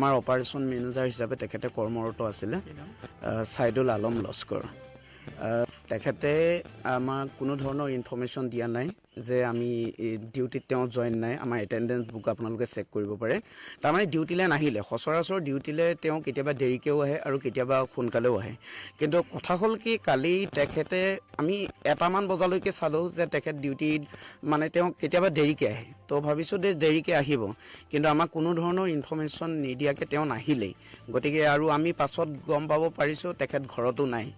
আমাৰ operation manager হিচাপে তেখেতে কৰ্মৰত আছিলে সাইদুল আলম লস্কৰ তেখেতে আমাক কোনো ধৰণৰ ইনফৰমেশ্যন দিয়া নাই যে আমি ডিউটিত তেওঁ জইন নাই আমাৰ এটেণ্ডেঞ্চ বুক আপোনালোকে চেক কৰিব পাৰে তাৰমানে ডিউটিলৈ নাহিলে সচৰাচৰ ডিউটিলৈ তেওঁ কেতিয়াবা দেৰিকৈও আহে আৰু কেতিয়াবা সোনকালেও আহে কিন্তু কথা হ'ল কি কালি তেখেতে আমি 1মান বজালৈকে চালোঁ যে তেখেত ডিউটিত মানে তেওঁ কেতিয়াবা দেৰিকৈ আহে তো ভাবিছোঁ যে দেৰিকৈ আহিব কিন্তু আমাক কোনো ধৰণৰ ইনফৰমেশ্যন নিদিয়াকৈ তেওঁ নাহিলেই গতিকে আৰু আমি পাছত গম পাব পাৰিছোঁ তেখেত ঘৰতো নাই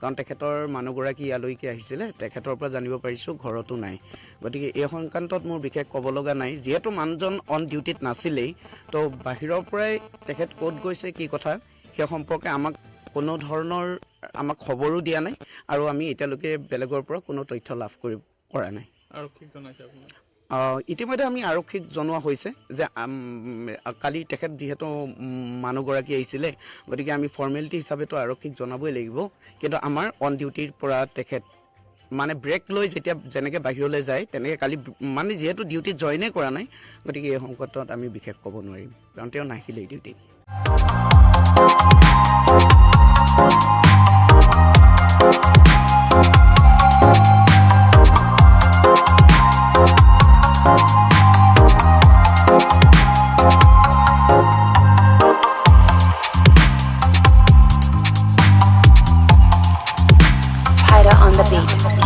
কাৰণ তেখেতৰ মানুহগৰাকী ইয়ালৈকে আহিছিলে তেখেতৰ পৰা জানিব পাৰিছোঁ ঘৰতো নাই গতিকে এই সংক্ৰান্তত মোৰ বিশেষ ক'ব লগা নাই যিহেতু মানুহজন অন ডিউটিত নাছিলেই তো বাহিৰৰ পৰাই তেখেত ক'ত গৈছে কি কথা সেই সম্পৰ্কে আমাক কোনো ধৰণৰ আমাক খবৰো দিয়া নাই আৰু আমি এতিয়ালৈকে বেলেগৰ পৰা কোনো তথ্য লাভ কৰা নাই আৰক্ষীক জনাইছে আপোনাক ইতিমধ্যে আমি আৰক্ষীক জনোৱা হৈছে যে কালি তেখেত যিহেতু মানুহগৰাকী আহিছিলে গতিকে আমি ফৰ্মেলিটি হিচাপেতো আৰক্ষীক জনাবই লাগিব কিন্তু আমাৰ অন ডিউটিৰ পৰা তেখেত মানে ব্ৰেক লৈ যেতিয়া যেনেকৈ বাহিৰলৈ যায় তেনেকৈ কালি মানে যিহেতু ডিউটিত জইনেই কৰা নাই গতিকে এই সংকটত আমি বিশেষ ক'ব নোৱাৰিম কাৰণ তেওঁ নাহিলেই ডিউটিত On the beat.